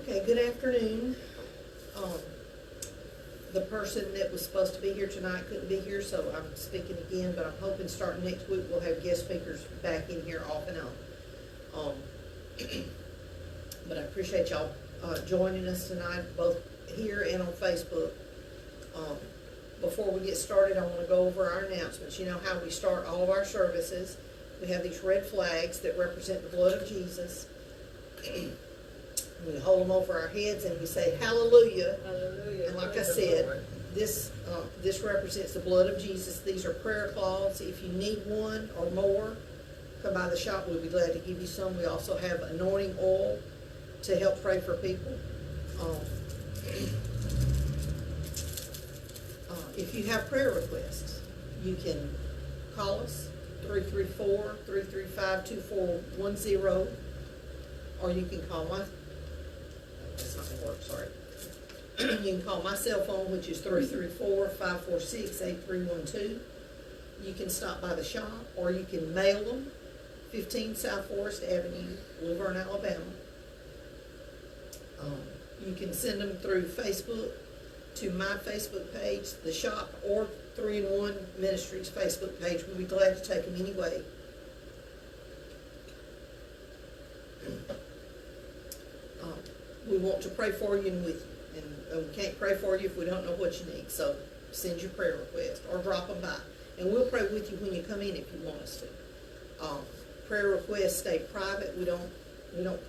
Okay, good afternoon. Um, the person that was supposed to be here tonight couldn't be here, so I'm speaking again, but I'm hoping starting next week we'll have guest speakers back in here off and on. But I appreciate y'all joining us tonight, both here and on Facebook. Before we get started, I want to go over our announcements. You know how we start all of our services. We have these red flags that represent the blood of Jesus. We hold them over our heads and we say, hallelujah. Hallelujah. And like I said, this represents the blood of Jesus. These are prayer cloths. If you need one or more, come by the shop. We'll be glad to give you some. We also have anointing oil to help pray for people. If you have prayer requests, you can call us, 334-335-2410, or you can call that's not going to work, sorry. You can call my cell phone, which is 334-546-8312. You can stop by the shop, or you can mail them, 15 South Forest Avenue, Laverne, Alabama. You can send them through Facebook to my Facebook page, the shop, or 3-in-1 Ministries Facebook page. We'll be glad to take them anyway. We want to pray for you and with you. And we can't pray for you if we don't know what you need. So send your prayer request or drop them by. And we'll pray with you when you come in if you want us to. Prayer requests stay private. We don't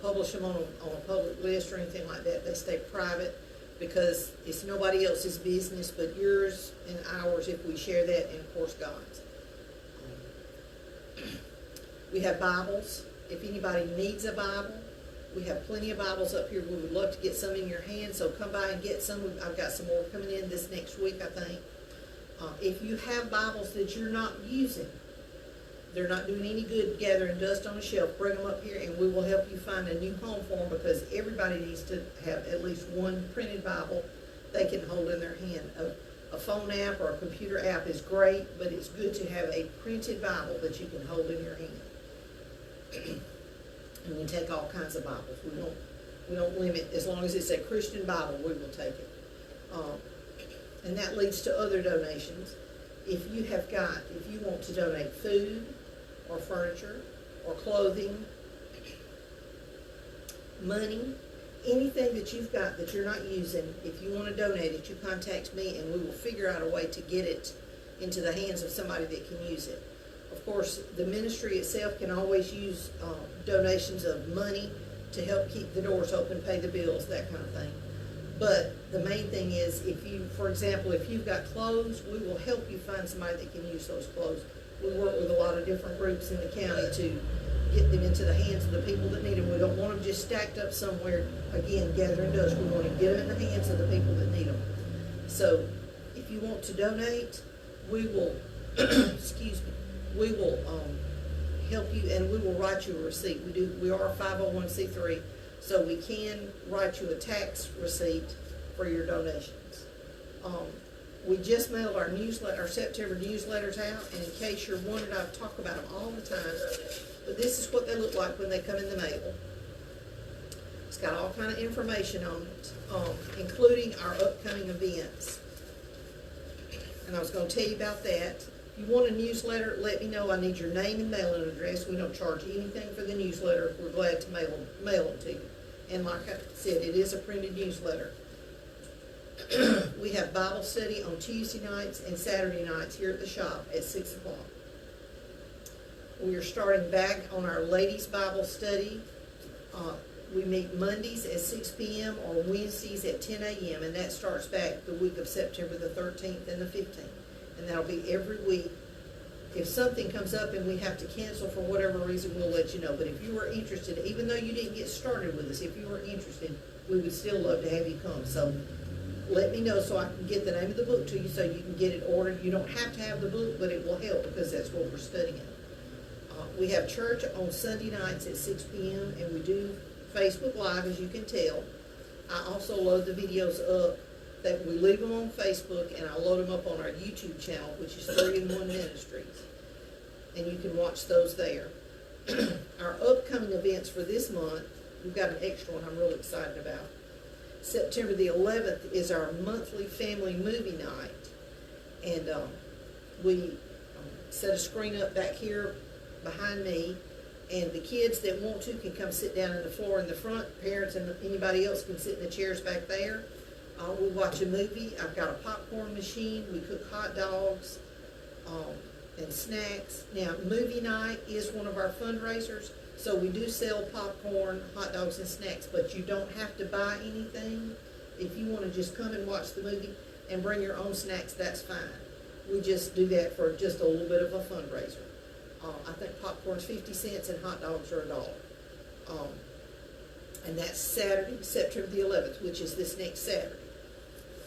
publish them on a public list or anything like that. They stay private because it's nobody else's business but yours and ours if we share that, and of course God's. We have Bibles. If anybody needs a Bible, we have plenty of Bibles up here. We would love to get some in your hands, so come by and get some. I've got some more coming in this next week, I think. If you have Bibles that you're not using, they're not doing any good gathering dust on a shelf, bring them up here and we will help you find a new home for them, because everybody needs to have at least one printed Bible they can hold in their hand. A phone app or a computer app is great, but it's good to have a printed Bible that you can hold in your hand. And we take all kinds of Bibles. We don't limit. As long as it's a Christian Bible, we will take it. And that leads to other donations. If you want to donate food or furniture or clothing, money, anything that you've got that you're not using, if you want to donate it, you contact me and we will figure out a way to get it into the hands of somebody that can use it. Of course, the ministry itself can always use donations of money to help keep the doors open, pay the bills, that kind of thing. But the main thing is, for example, if you've got clothes, we will help you find somebody that can use those clothes. We work with a lot of different groups in the county to get them into the hands of the people that need them. We don't want them just stacked up somewhere, again, gathering dust. We want to get them in the hands of the people that need them. So if you want to donate, we will, we will help you, and we will write you a receipt. We are a 501c3, so we can write you a tax receipt for your donations. We just mailed our September newsletters out, and in case you're wondering, I talk about them all the time, but this is what they look like when they come in the mail. It's got all kind of information on it, including our upcoming events. And I was going to tell you about that. If you want a newsletter, let me know. I need your name and mailing address. We don't charge anything for the newsletter. We're glad to mail them to you. And like I said, it is a printed newsletter. We have Bible study on Tuesday nights and Saturday nights here at the shop at 6 o'clock. We are starting back on our ladies' Bible study. We meet Mondays at 6 p.m. or Wednesdays at 10 a.m. and that starts back the week of September the 13th and the 15th. And that'll be every week. If something comes up and we have to cancel for whatever reason, we'll let you know. But if you are interested, even though you didn't get started with us, if you are interested, we would still love to have you come. So let me know so I can get the name of the book to you so you can get it ordered. You don't have to have the book, but it will help because that's what we're studying. We have church on Sunday nights at 6 p.m. and we do Facebook Live, as you can tell. I also load the videos up. That we leave them on Facebook, and I load them up on our YouTube channel, which is 3-in-1 Ministries. And you can watch those there. Our upcoming events for this month, we've got an extra one I'm really excited about. September the 11th is our monthly family movie night. And we set a screen up back here behind me. And the kids that want to can come sit down on the floor in the front. Parents and anybody else can sit in the chairs back there. We'll watch a movie. I've got a popcorn machine. We cook hot dogs and snacks. Now, movie night is one of our fundraisers. So we do sell popcorn, hot dogs, and snacks. But you don't have to buy anything. If you want to just come and watch the movie and bring your own snacks, that's fine. We just do that for just a little bit of a fundraiser. I think popcorn's 50 cents and hot dogs are $1. And that's Saturday, September the 11th, which is this next Saturday.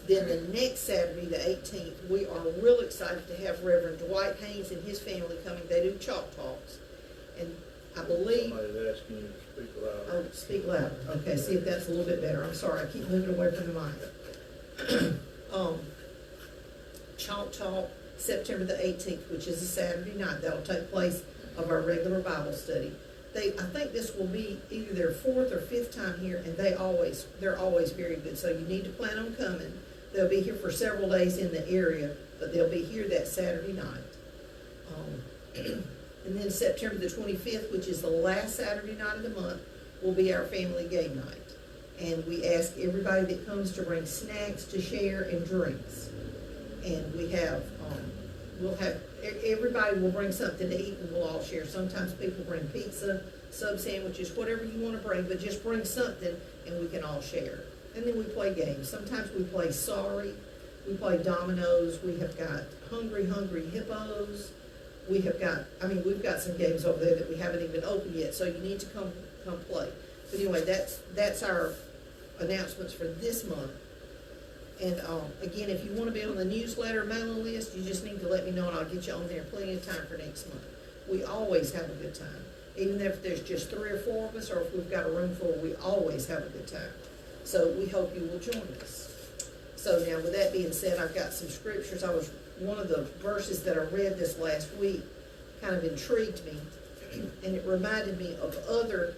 Then the next Saturday, the 18th, we are real excited to have Reverend Dwight Haynes and his family coming. They do chalk talks. And I believe... Somebody's asking you to speak louder. Oh, speak louder. Okay, see if that's a little bit better. I'm sorry, I keep moving away from the mic. Chalk talk, September the 18th, which is a Saturday night. That'll take place of our regular Bible study. I think this will be either their 4th or 5th time here, and they're always very good. So you need to plan on coming. They'll be here for several days in the area, but they'll be here that Saturday night. And then September the 25th, which is the last Saturday night of the month, will be our family game night. And we ask everybody that comes to bring snacks to share and drinks. And everybody will bring something to eat and we'll all share. Sometimes people bring pizza, sub sandwiches, whatever you want to bring, but just bring something and we can all share. And then we play games. Sometimes we play Sorry, we play dominoes, we have got Hungry Hippos. We've got some games over there that we haven't even opened yet, so you need to come play. But anyway, that's our announcements for this month. And again, if you want to be on the newsletter mailing list, you just need to let me know and I'll get you on there plenty of time for next month. We always have a good time. Even if there's just 3 or 4 of us, or if we've got a room full, we always have a good time. So we hope you will join us. So now with that being said, I've got some scriptures. One of the verses that I read this last week kind of intrigued me, and it reminded me of other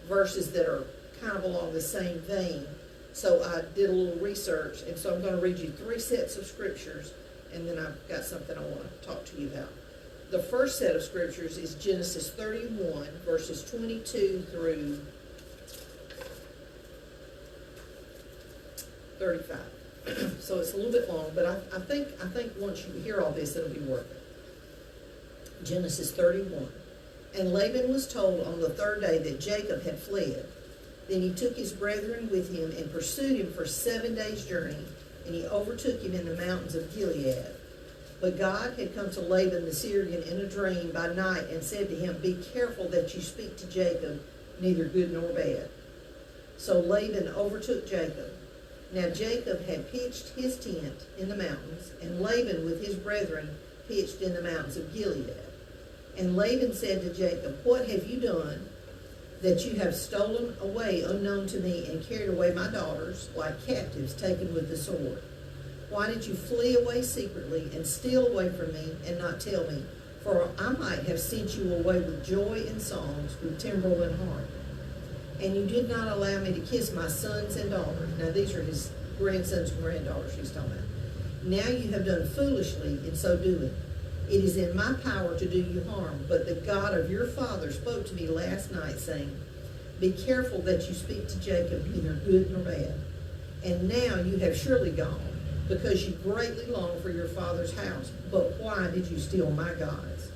verses that are kind of along the same vein. So I did a little research, and so I'm going to read you 3 sets of scriptures, and then I've got something I want to talk to you about. The first set of scriptures is Genesis 31, verses 22 through 35. So it's a little bit long, but I think once you hear all this, it'll be worth it. Genesis 31. And Laban was told on the 3rd day that Jacob had fled. Then he took his brethren with him and pursued him for 7 days' journey, and he overtook him in the mountains of Gilead. But God had come to Laban the Syrian in a dream by night and said to him, "Be careful that you speak to Jacob, neither good nor bad." So Laban overtook Jacob. Now Jacob had pitched his tent in the mountains, and Laban with his brethren pitched in the mountains of Gilead. And Laban said to Jacob, "What have you done that you have stolen away unknown to me and carried away my daughters like captives taken with the sword? Why did you flee away secretly and steal away from me and not tell me? For I might have sent you away with joy and songs, with timbrel and harp. And you did not allow me to kiss my sons and daughters." Now these are his grandsons and granddaughters he's talking about. "Now you have done foolishly in so doing. It is in my power to do you harm, but the God of your father spoke to me last night, saying, 'Be careful that you speak to Jacob, neither good nor bad.' And now you have surely gone, because you greatly long for your father's house. But why did you steal my gods?"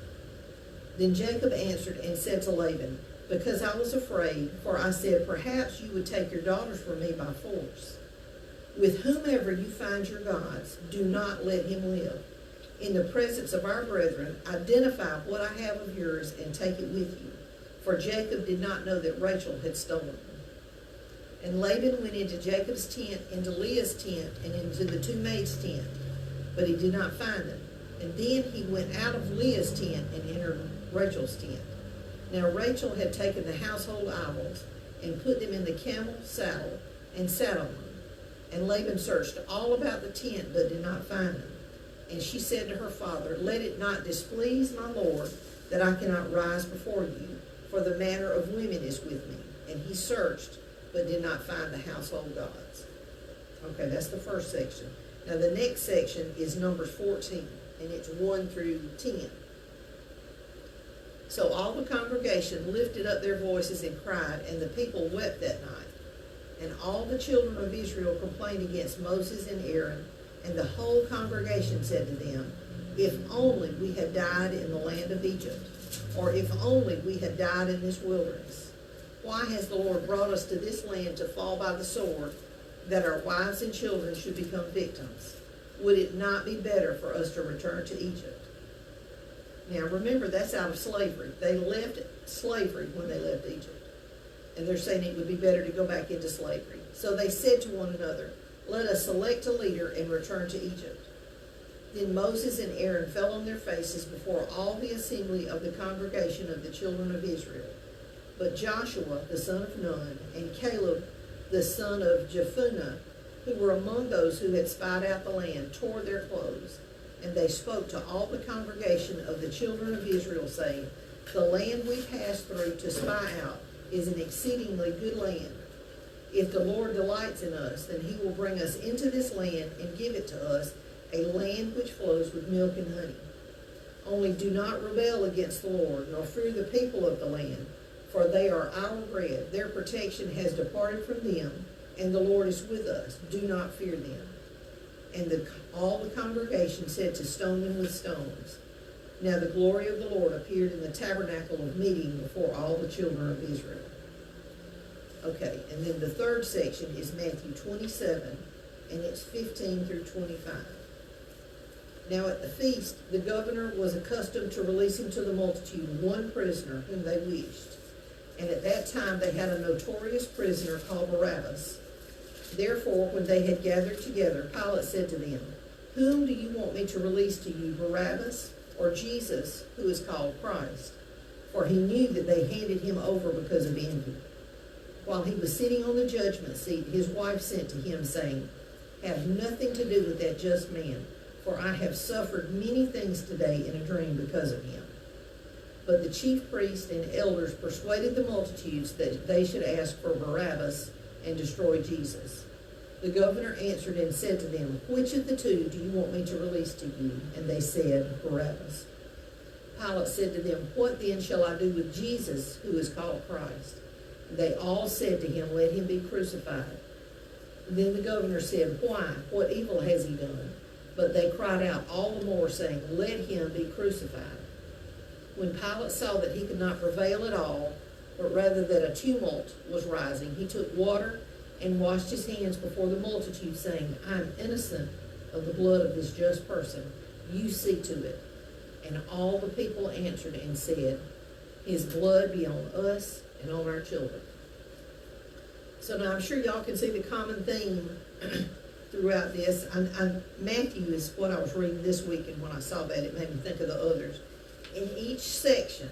Then Jacob answered and said to Laban, "Because I was afraid, for I said, perhaps you would take your daughters from me by force. With whomever you find your gods, do not let him live. In the presence of our brethren, identify what I have of yours and take it with you." For Jacob did not know that Rachel had stolen them. And Laban went into Jacob's tent, into Leah's tent, and into the 2 maids' tent, but he did not find them. And then he went out of Leah's tent and entered Rachel's tent. Now Rachel had taken the household idols and put them in the camel's saddle and sat on them. And Laban searched all about the tent but did not find them. And she said to her father, "Let it not displease my lord that I cannot rise before you, for the manner of women is with me." And he searched but did not find the household gods. Okay, that's the first section. Now the next section is Numbers 14, and it's 1 through 10. So all the congregation lifted up their voices and cried, and the people wept that night. And all the children of Israel complained against Moses and Aaron, and the whole congregation said to them, if only we had died in the land of Egypt, or if only we had died in this wilderness. Why has the Lord brought us to this land to fall by the sword, that our wives and children should become victims? Would it not be better for us to return to Egypt? Now remember, that's out of slavery. They left slavery when they left Egypt. And they're saying it would be better to go back into slavery. So they said to one another, let us select a leader and return to Egypt. Then Moses and Aaron fell on their faces before all the assembly of the congregation of the children of Israel. But Joshua, the son of Nun, and Caleb, the son of Jephunneh, who were among those who had spied out the land, tore their clothes. And they spoke to all the congregation of the children of Israel, saying, the land we passed through to spy out is an exceedingly good land. If the Lord delights in us, then he will bring us into this land and give it to us, a land which flows with milk and honey. Only do not rebel against the Lord, nor fear the people of the land, for they are our bread. Their protection has departed from them, and the Lord is with us. Do not fear them. And all the congregation said to stone them with stones. Now the glory of the Lord appeared in the tabernacle of meeting before all the children of Israel. Okay, and then the third section is Matthew 27, and it's 15 through 25. Now at the feast, the governor was accustomed to releasing to the multitude one prisoner whom they wished. And at that time they had a notorious prisoner called Barabbas. Therefore, when they had gathered together, Pilate said to them, whom do you want me to release to you, Barabbas, or Jesus, who is called Christ? For he knew that they handed him over because of envy. While he was sitting on the judgment seat, his wife sent to him, saying, have nothing to do with that just man, for I have suffered many things today in a dream because of him. But the chief priests and elders persuaded the multitudes that they should ask for Barabbas and destroy Jesus. The governor answered and said to them, which of the two do you want me to release to you? And they said, Barabbas. Pilate said to them, what then shall I do with Jesus, who is called Christ? And they all said to him, let him be crucified. Then the governor said, why? What evil has he done? But they cried out all the more, saying, let him be crucified. When Pilate saw that he could not prevail at all, but rather that a tumult was rising, he took water and washed his hands before the multitude, saying, I am innocent of the blood of this just person. You see to it. And all the people answered and said, his blood be on us and on our children. So now I'm sure y'all can see the common theme throughout this. Matthew is what I was reading this week, and when I saw that, it made me think of the others. In each section,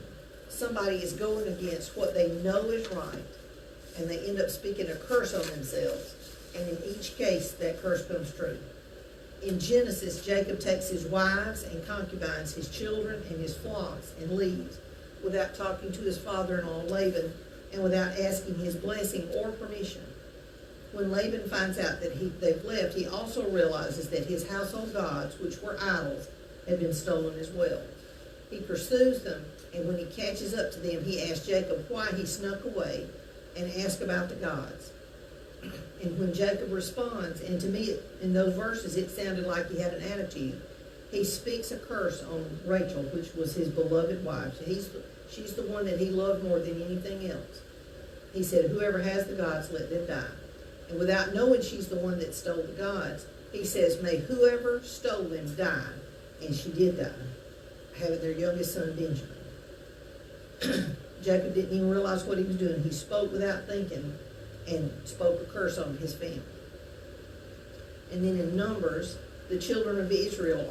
somebody is going against what they know is right, and they end up speaking a curse on themselves. And in each case, that curse comes true. In Genesis, Jacob takes his wives and concubines, his children and his flocks, and leaves without talking to his father-in-law Laban and without asking his blessing or permission. When Laban finds out that they've left, he also realizes that his household gods, which were idols, had been stolen as well. He pursues them, and when he catches up to them, he asks Jacob why he snuck away and asks about the gods. And when Jacob responds, and to me in those verses it sounded like he had an attitude, he speaks a curse on Rachel, which was his beloved wife. She's the one that he loved more than anything else. He said, whoever has the gods, let them die. And without knowing she's the one that stole the gods, he says, may whoever stole them die. And she did die, having their youngest son, Benjamin. Jacob didn't even realize what he was doing. He spoke without thinking and spoke a curse on his family. And then in Numbers, the children of Israel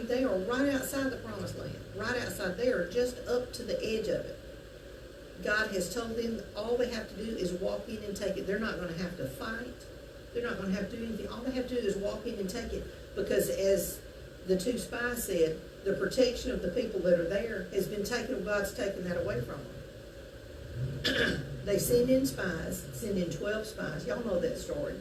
they are right outside the promised land. Right outside. They are just up to the edge of it. God has told them all they have to do is walk in and take it. They're not going to have to fight. They're not going to have to do anything. All they have to do is walk in and take it. Because as the two spies said, the protection of the people that are there has been taken. God's taken that away from them. They send in spies, send in 12 spies. Y'all know that story.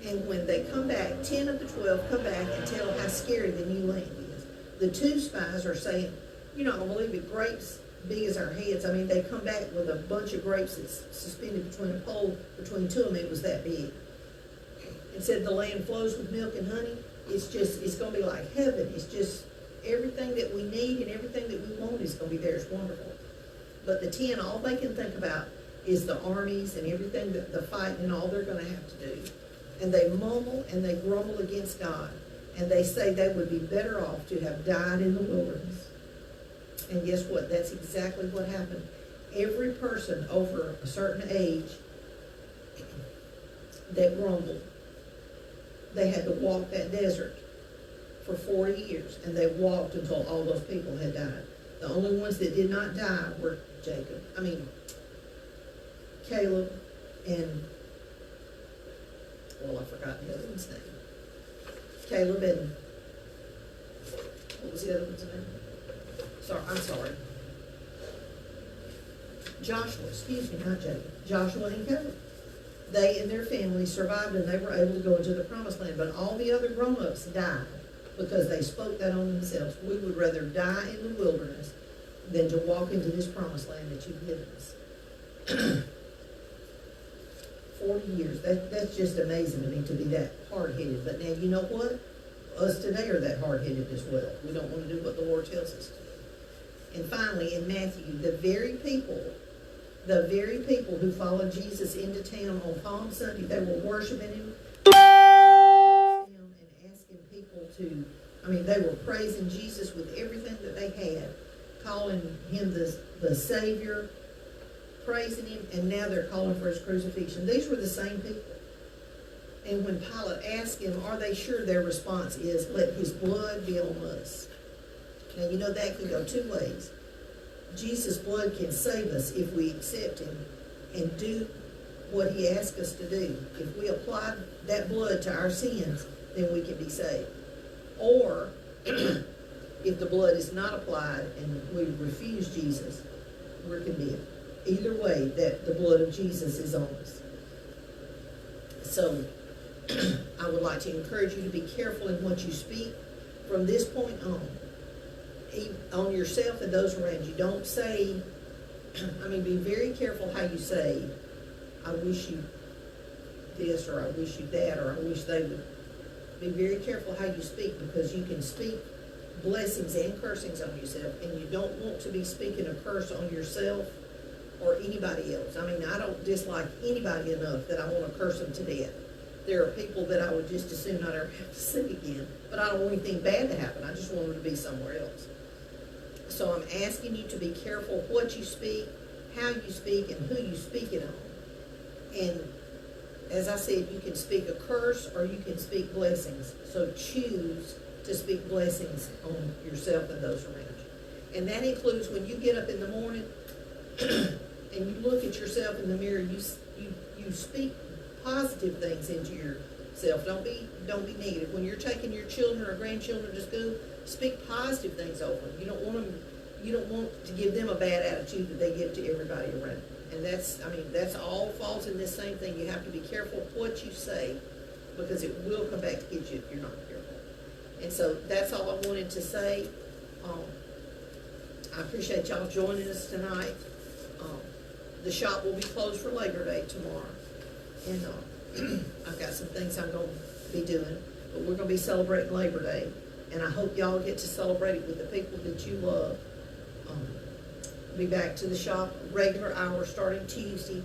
And when they come back, 10 of the 12 come back and tell how scary the new land is. The 2 spies are saying, you're not going to believe it, grapes big as our heads. I mean, they come back with a bunch of grapes that's suspended between a pole, between 2 of them, it was that big. And said the land flows with milk and honey. It's going to be like heaven. It's just everything that we need and everything that we want is going to be there. It's wonderful. But the 10, all they can think about is the armies and everything, the fighting and all they're going to have to do. And they mumble and they grumble against God. And they say they would be better off to have died in the wilderness. And guess what? That's exactly what happened. Every person over a certain age that grumbled, they had to walk that desert for 40 years. And they walked until all those people had died. The only ones that did not die were Caleb and, I forgot the other one's name. Caleb and, what was the other one's name? I'm sorry. Joshua, excuse me, not Jacob. Joshua and Caleb. They and their families survived and they were able to go into the promised land. But all the other grown-ups died because they spoke that on themselves. We would rather die in the wilderness than to walk into this promised land that you've given us. 40 years. That's just amazing to me to be that hard-headed. But now you know what? Us today are that hard-headed as well. We don't want to do what the Lord tells us to do. And finally, in Matthew, the very people who followed Jesus into town on Palm Sunday, they were worshiping him and asking people to, they were praising Jesus with everything that they had, calling him the Savior, praising him, and now they're calling for his crucifixion. These were the same people. And when Pilate asked him, are they sure, their response is, let his blood be on us. Now, you know that can go 2 ways. Jesus' blood can save us if we accept him and do what he asks us to do. If we apply that blood to our sins, then we can be saved. Or, if the blood is not applied and we refuse Jesus, we're condemned. Either way, that the blood of Jesus is on us. So, I would like to encourage you to be careful in what you speak from this point on yourself and those around you. Don't say, be very careful how you say, I wish you this, or I wish you that, or I wish they would. Be very careful how you speak, because you can speak blessings and cursings on yourself, and you don't want to be speaking a curse on yourself or anybody else. I don't dislike anybody enough that I want to curse them to death. There are people that I would just as soon not ever have to see again, but I don't want anything bad to happen. I just want them to be somewhere else. So I'm asking you to be careful what you speak, how you speak, and who you speak it on. And as I said, you can speak a curse or you can speak blessings. So choose to speak blessings on yourself and those around you. And that includes when you get up in the morning and you look at yourself in the mirror, you speak positive things into yourself. Don't be negative. When you're taking your children or grandchildren to school, speak positive things over them. You don't want to give them a bad attitude that they give to everybody around them. And that's all falls in this same thing. You have to be careful what you say, because it will come back to get you if you're not careful. And so that's all I wanted to say. I appreciate y'all joining us tonight. The shop will be closed for Labor Day tomorrow. And I've got some things I'm going to be doing. But we're going to be celebrating Labor Day. And I hope y'all get to celebrate it with the people that you love. Be back to the shop, regular hours starting Tuesday.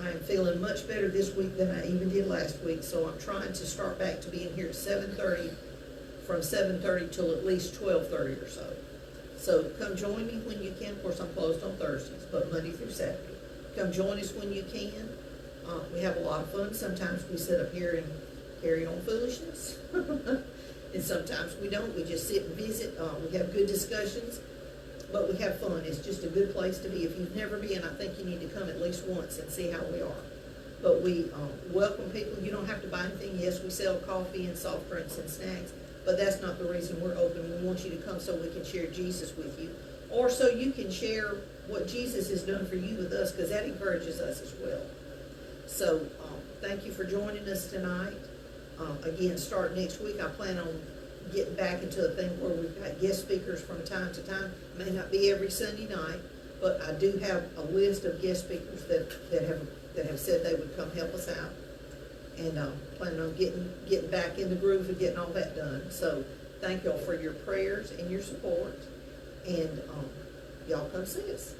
I am feeling much better this week than I even did last week. So I'm trying to start back to being here at 7:30, from 7:30 till at least 12:30 or so. So come join me when you can. Of course, I'm closed on Thursdays, but Monday through Saturday. Come join us when you can. We have a lot of fun. Sometimes we sit up here and carry on foolishness. And sometimes we don't. We just sit and visit. We have good discussions, but we have fun. It's just a good place to be. If you've never been, I think you need to come at least once and see how we are. But we welcome people. You don't have to buy anything. Yes, we sell coffee and soft drinks and snacks, but that's not the reason we're open. We want you to come so we can share Jesus with you, or so you can share what Jesus has done for you with us, because that encourages us as well. So, thank you for joining us tonight. Again, starting next week, I plan on getting back into a thing where we've got guest speakers from time to time. May not be every Sunday night, but I do have a list of guest speakers that have said they would come help us out. And planning on getting back in the groove of getting all that done. So thank y'all for your prayers and your support. And y'all come see us.